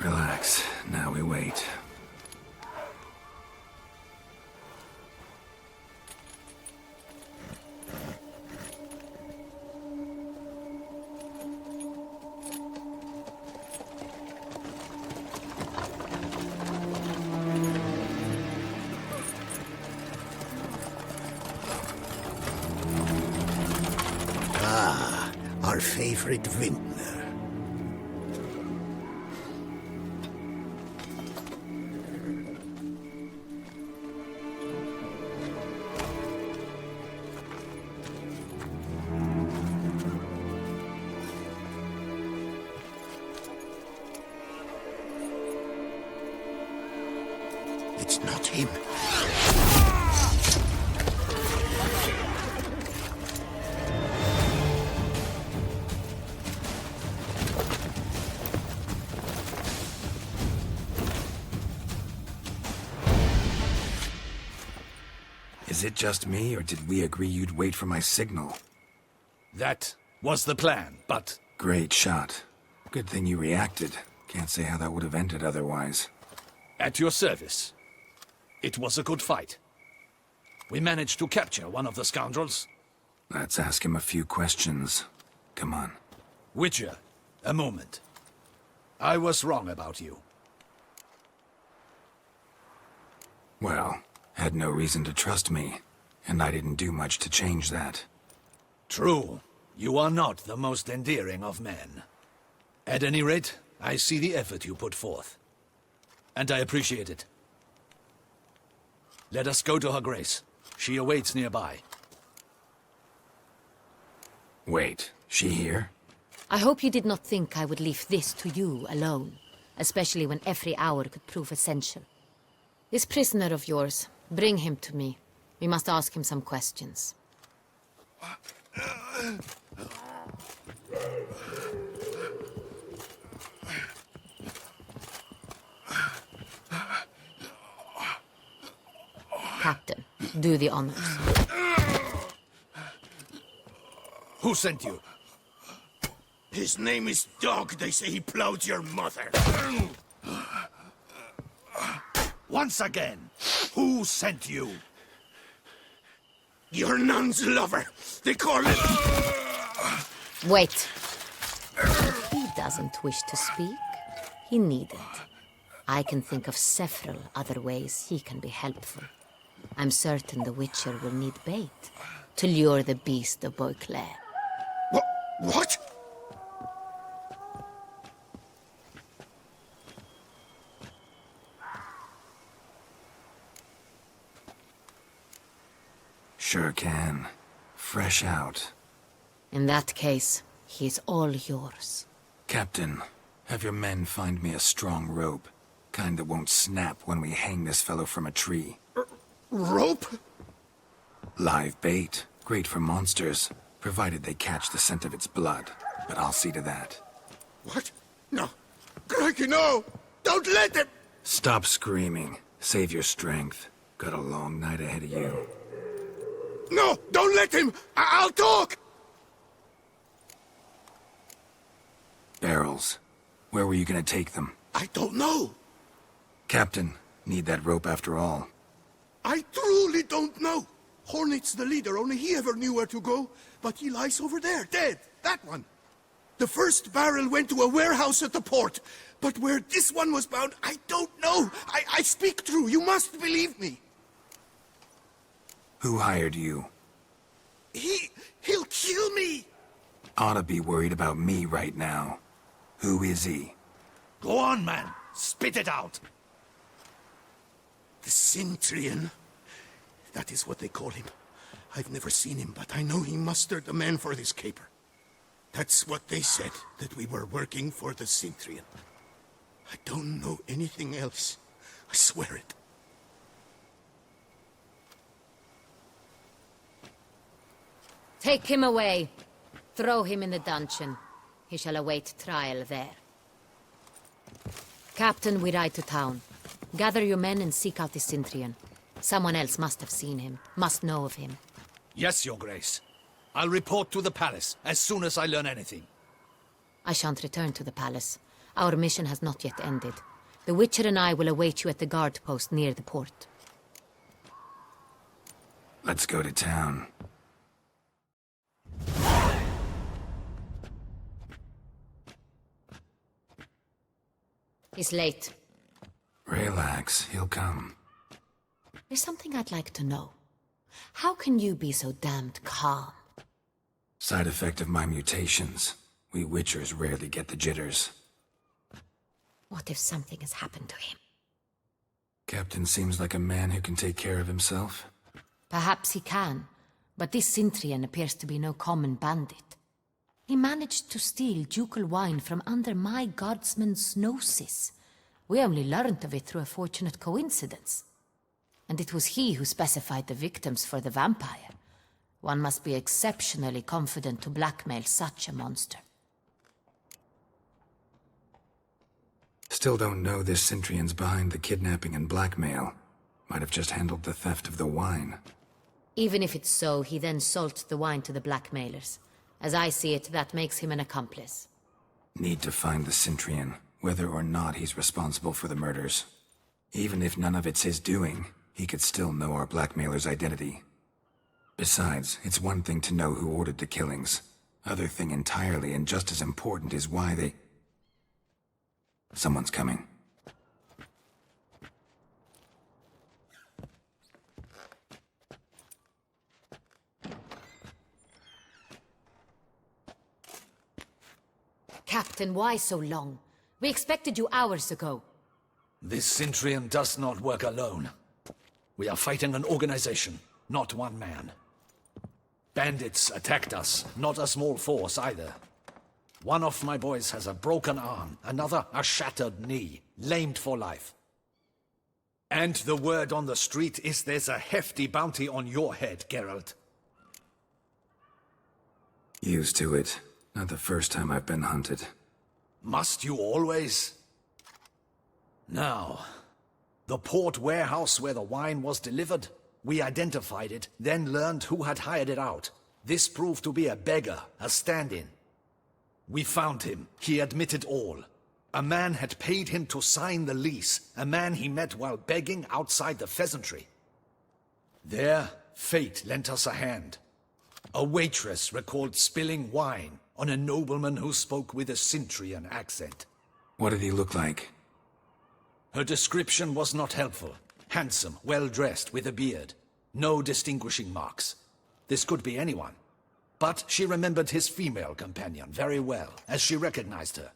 Relax. Now we wait. Our favorite vintner. It's not him. Is it just me, or did we agree you'd wait for my signal? That was the plan, but... Great shot. Good thing you reacted. Can't say how that would have ended otherwise. At your service. It was a good fight. We managed to capture one of the scoundrels. Let's ask him a few questions. Come on. Witcher, a moment. I was wrong about you. Well, had no reason to trust me, and I didn't do much to change that. True. You are not the most endearing of men. At any rate, I see the effort you put forth. And I appreciate it. Let us go to her grace. She awaits nearby. Wait, she here? I hope you did not think I would leave this to you alone, especially when every hour could prove essential. This prisoner of yours, bring him to me. We must ask him some questions. Captain, do the honors. Who sent you? His name is Dog. They say he plowed your mother. Once again, who sent you? Your nun's lover. They call him... Wait. He doesn't wish to speak. He needn't. I can think of several other ways he can be helpful. I'm certain the Witcher will need bait to lure the beast of Beauclair. What? Sure can. Fresh out. In that case, he is all yours. Captain, have your men find me a strong rope. Kind that won't snap when we hang this fellow from a tree. Rope? Live bait. Great for monsters, provided they catch the scent of its blood. But I'll see to that. What? No. Crikey, no! Don't let him! Stop screaming. Save your strength. Got a long night ahead of you. No! Don't let him! I'll talk! Barrels. Where were you gonna take them? I don't know. Captain, need that rope after all. I truly don't know. Hornet's the leader, only he ever knew where to go. But he lies over there, dead. That one. The first barrel went to a warehouse at the port. But where this one was bound, I don't know. I speak true. You must believe me. Who hired you? He'll kill me. Oughta be worried about me right now. Who is he? Go on, man. Spit it out. The Cintrian. That is what they call him. I've never seen him, but I know he mustered the men for this caper. That's what they said, that we were working for the Cintrian. I don't know anything else. I swear it. Take him away. Throw him in the dungeon. He shall await trial there. Captain, we ride to town. Gather your men and seek out the Cintrian. Someone else must have seen him, must know of him. Yes, Your Grace. I'll report to the palace as soon as I learn anything. I shan't return to the palace. Our mission has not yet ended. The Witcher and I will await you at the guard post near the port. Let's go to town. He's late. Relax, he'll come. There's something I'd like to know. How can you be so damned calm? Side effect of my mutations. We Witchers rarely get the jitters. What if something has happened to him? Captain seems like a man who can take care of himself. Perhaps he can, but this Sintrian appears to be no common bandit. He managed to steal ducal wine from under my guardsman's noses. We only learned of it through a fortunate coincidence. And it was he who specified the victims for the vampire. One must be exceptionally confident to blackmail such a monster. Still don't know this Sintrian's behind the kidnapping and blackmail. Might have just handled the theft of the wine. Even if it's so, he then sold the wine to the blackmailers. As I see it, that makes him an accomplice. Need to find the Sintrian, whether or not he's responsible for the murders. Even if none of it's his doing, he could still know our blackmailer's identity. Besides, it's one thing to know who ordered the killings. Other thing entirely, and just as important, is why they... Someone's coming. Captain, why so long? We expected you hours ago. This Sintrian does not work alone. We are fighting an organization, not one man. Bandits attacked us, not a small force either. One of my boys has a broken arm, another a shattered knee, lamed for life. And the word on the street is there's a hefty bounty on your head, Geralt. Used to it. Not the first time I've been hunted. Must you always? Now, the port warehouse where the wine was delivered, we identified it, then learned who had hired it out. This proved to be a beggar, a stand-in. We found him. He admitted all. A man had paid him to sign the lease, a man he met while begging outside the pheasantry. There, fate lent us a hand. A waitress recalled spilling wine on a nobleman who spoke with a Sintrian accent. What did he look like? Her description was not helpful. Handsome, well-dressed, with a beard. No distinguishing marks. This could be anyone. But she remembered his female companion very well, as she recognized her.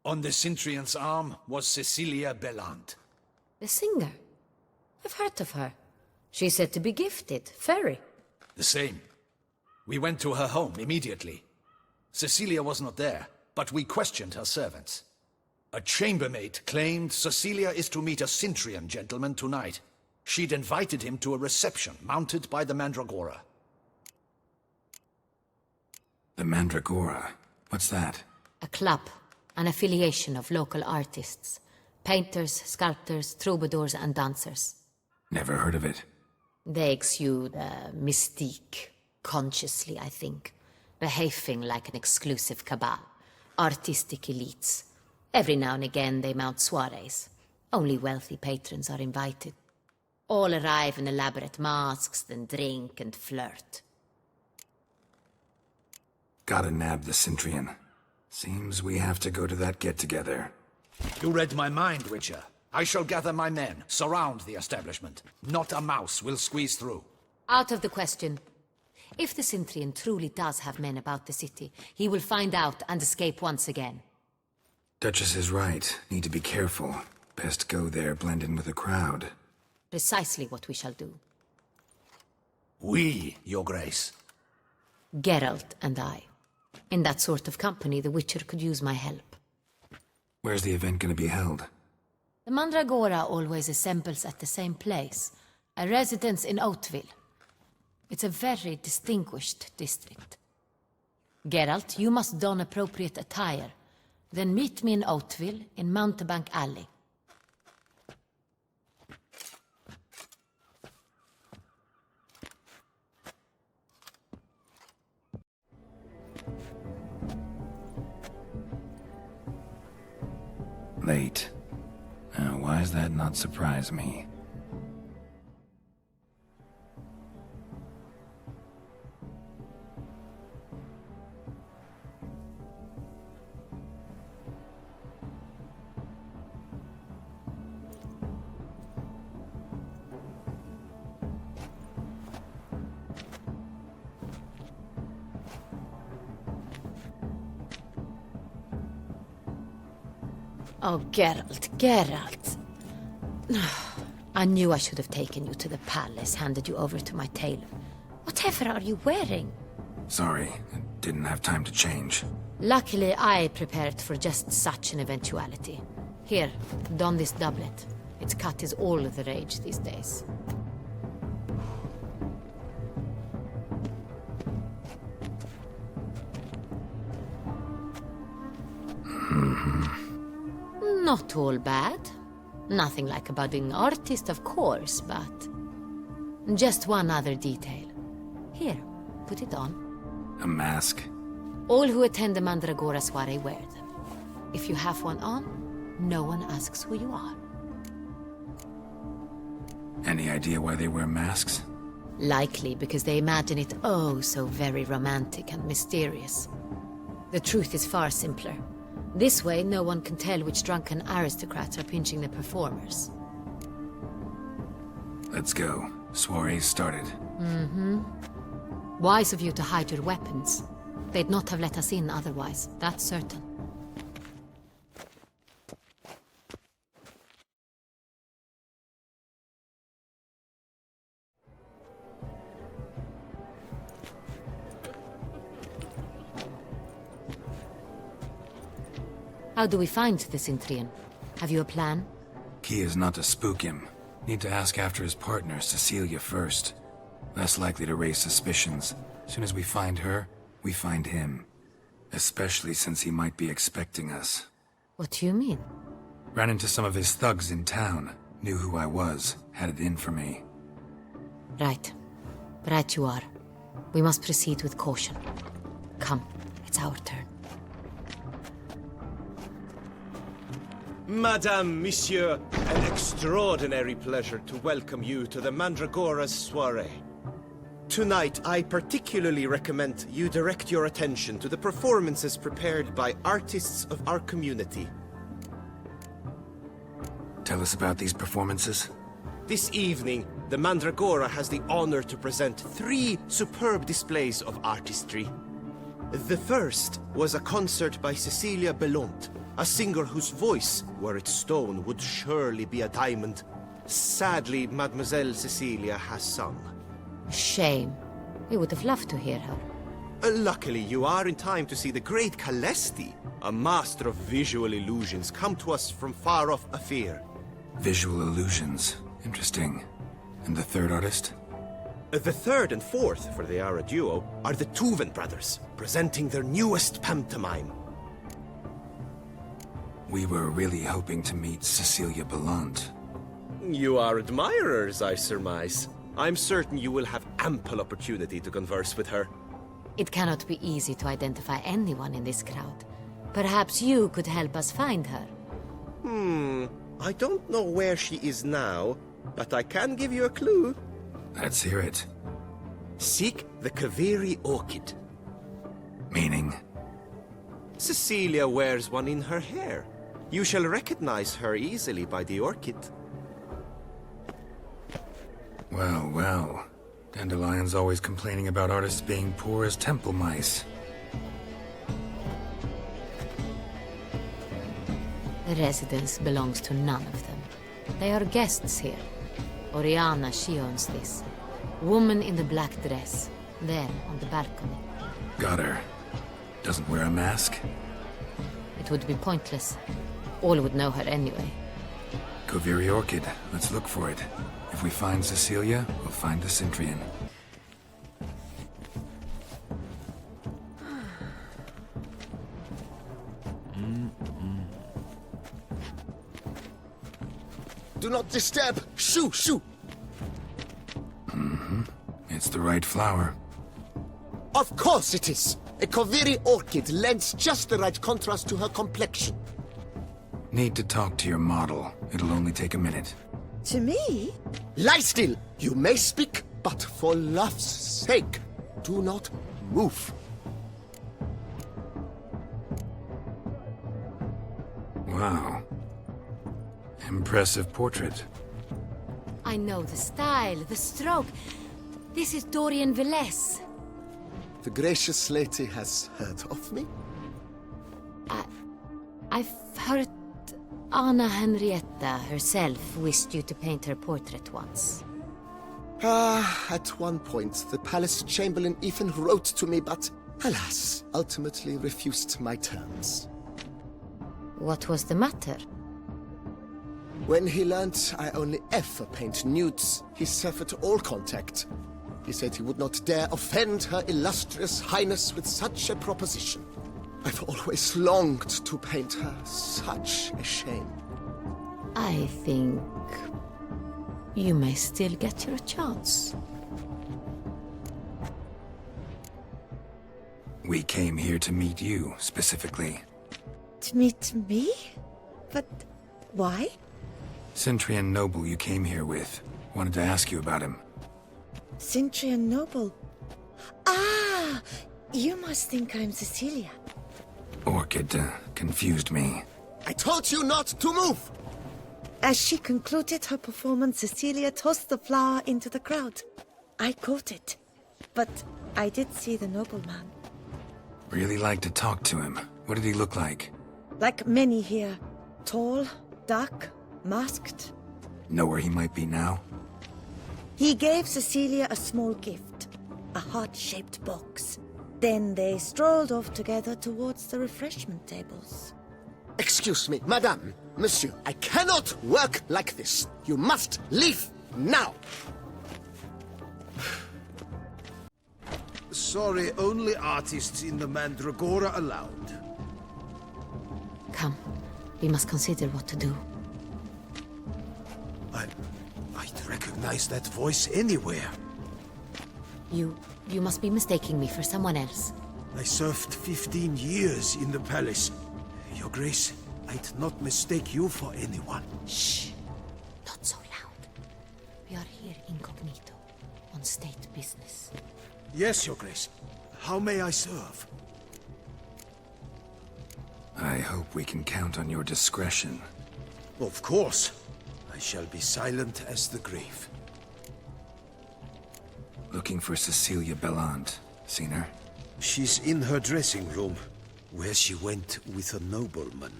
On the Sintrian's arm was Cecilia Bellant. The singer? I've heard of her. She's said to be gifted, fairy. The same. We went to her home immediately. Cecilia was not there, but we questioned her servants. A chambermaid claimed Cecilia is to meet a Sintrian gentleman tonight. She'd invited him to a reception mounted by the Mandragora. The Mandragora? What's that? A club, an affiliation of local artists. Painters, sculptors, troubadours and dancers. Never heard of it. They exude mystique, consciously, I think. Behaving like an exclusive cabal. Artistic elites. Every now and again they mount soirees. Only wealthy patrons are invited. All arrive in elaborate masks, then drink and flirt. Gotta nab the Sintrian. Seems we have to go to that get-together. You read my mind, Witcher. I shall gather my men, surround the establishment. Not a mouse will squeeze through. Out of the question. If the Sintrian truly does have men about the city, he will find out and escape once again. Duchess is right. Need to be careful. Best go there, blend in with the crowd. Precisely what we shall do. We, Your Grace. Geralt and I. In that sort of company, the Witcher could use my help. Where's the event gonna be held? The Mandragora always assembles at the same place, a residence in Oatville. It's a very distinguished district. Geralt, you must don appropriate attire. Then meet me in Oatville, in Mountebank Alley. 8. Why does that not surprise me? Oh, Geralt. I knew I should have taken you to the palace, handed you over to my tailor. Whatever are you wearing? Sorry, I didn't have time to change. Luckily, I prepared for just such an eventuality. Here, don this doublet. Its cut is all the rage these days. Not all bad. Nothing like a budding artist, of course, but... just one other detail. Here, put it on. A mask? All who attend the Mandragora soiree wear them. If you have one on, no one asks who you are. Any idea why they wear masks? Likely because they imagine it oh so very romantic and mysterious. The truth is far simpler. This way, no one can tell which drunken aristocrats are pinching the performers. Let's go. Soiree's started. Wise of you to hide your weapons. They'd not have let us in otherwise, that's certain. How do we find the Cintrian? Have you a plan? Key is not to spook him. Need to ask after his partner, Cecilia, first. Less likely to raise suspicions. Soon as we find her, we find him. Especially since he might be expecting us. What do you mean? Ran into some of his thugs in town. Knew who I was. Had it in for me. Right. Right you are. We must proceed with caution. Come, it's our turn. Madame, Monsieur, an extraordinary pleasure to welcome you to the Mandragora's soiree. Tonight, I particularly recommend you direct your attention to the performances prepared by artists of our community. Tell us about these performances. This evening, the Mandragora has the honor to present 3 superb displays of artistry. The first was a concert by Cecilia Belont, a singer whose voice, were it stone, would surely be a diamond. Sadly, Mademoiselle Cecilia has sung. Shame. We would have loved to hear her. Luckily, you are in time to see the great Calesti, a master of visual illusions, come to us from far off Afir. Visual illusions. Interesting. And the third artist? The third and fourth, for they are a duo, are the Tuven brothers, presenting their newest pantomime. We were really hoping to meet Cecilia Belont. You are admirers, I surmise. I'm certain you will have ample opportunity to converse with her. It cannot be easy to identify anyone in this crowd. Perhaps you could help us find her. I don't know where she is now, but I can give you a clue. Let's hear it. Seek the Kaviri orchid. Meaning? Cecilia wears one in her hair. You shall recognize her easily by the orchid. Well, well. Dandelion's always complaining about artists being poor as temple mice. The residence belongs to none of them. They are guests here. Oriana, she owns this. Woman in the black dress. There, on the balcony. Got her. Doesn't wear a mask? It would be pointless. All would know her anyway. Kaviri Orchid. Let's look for it. If we find Cecilia, we'll find the Cintrian. Do not disturb! Shoo, shoo! It's the right flower. Of course it is! A Kaviri orchid lends just the right contrast to her complexion. Need to talk to your model. It'll only take a minute. To me? Lie still! You may speak, but for love's sake, do not move. Wow. Impressive portrait. I know the style, the stroke. This is Dorian Velez. The gracious lady has heard of me? I've heard Anna Henrietta herself wished you to paint her portrait once. At one point, the palace chamberlain even wrote to me, but alas, ultimately refused my terms. What was the matter? When he learned I only ever paint nudes, he severed all contact. He said he would not dare offend her illustrious highness with such a proposition. I've always longed to paint her. Such a shame. I think you may still get your chance. We came here to meet you, specifically. To meet me? But why? Centrian noble you came here with. Wanted to ask you about him. Centrian noble. Ah! You must think I'm Cecilia. Orchid confused me. I told you not to move! As she concluded her performance, Cecilia tossed the flower into the crowd. I caught it. But I did see the nobleman. Really like to talk to him. What did he look like? Like many here. Tall, dark, masked. Know where he might be now? He gave Cecilia a small gift. A heart-shaped box. Then they strolled off together towards the refreshment tables. Excuse me, madame, monsieur, I cannot work like this. You must leave now. Sorry, only artists in the Mandragora allowed. Come, we must consider what to do. I'd recognize that voice anywhere. You must be mistaking me for someone else. I served 15 years in the palace. Your Grace, I'd not mistake you for anyone. Shh! Not so loud. We are here incognito, on state business. Yes, Your Grace. How may I serve? I hope we can count on your discretion. Of course. I shall be silent as the grave. Looking for Cecilia Bellant. Seen her? She's in her dressing room, where she went with a nobleman.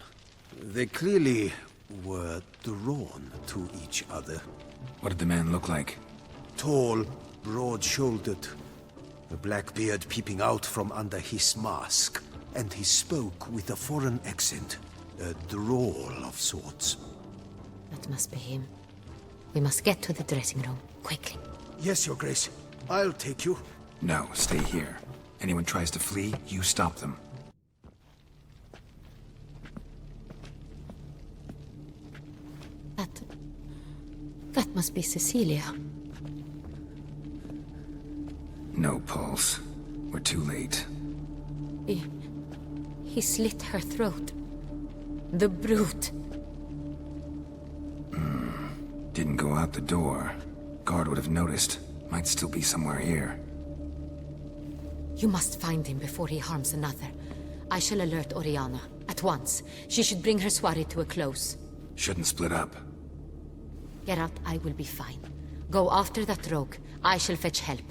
They clearly were drawn to each other. What did the man look like? Tall, broad-shouldered, a black beard peeping out from under his mask, and he spoke with a foreign accent, a drawl of sorts. That must be him. We must get to the dressing room, quickly. Yes, Your Grace. I'll take you. No, stay here. Anyone tries to flee, you stop them. That must be Cecilia. No pulse. We're too late. He slit her throat. The brute. Didn't go out the door. Guard would have noticed. Might still be somewhere here. You must find him before he harms another. I shall alert Oriana. At once. She should bring her soirée to a close. Shouldn't split up. Geralt, I will be fine. Go after that rogue. I shall fetch help.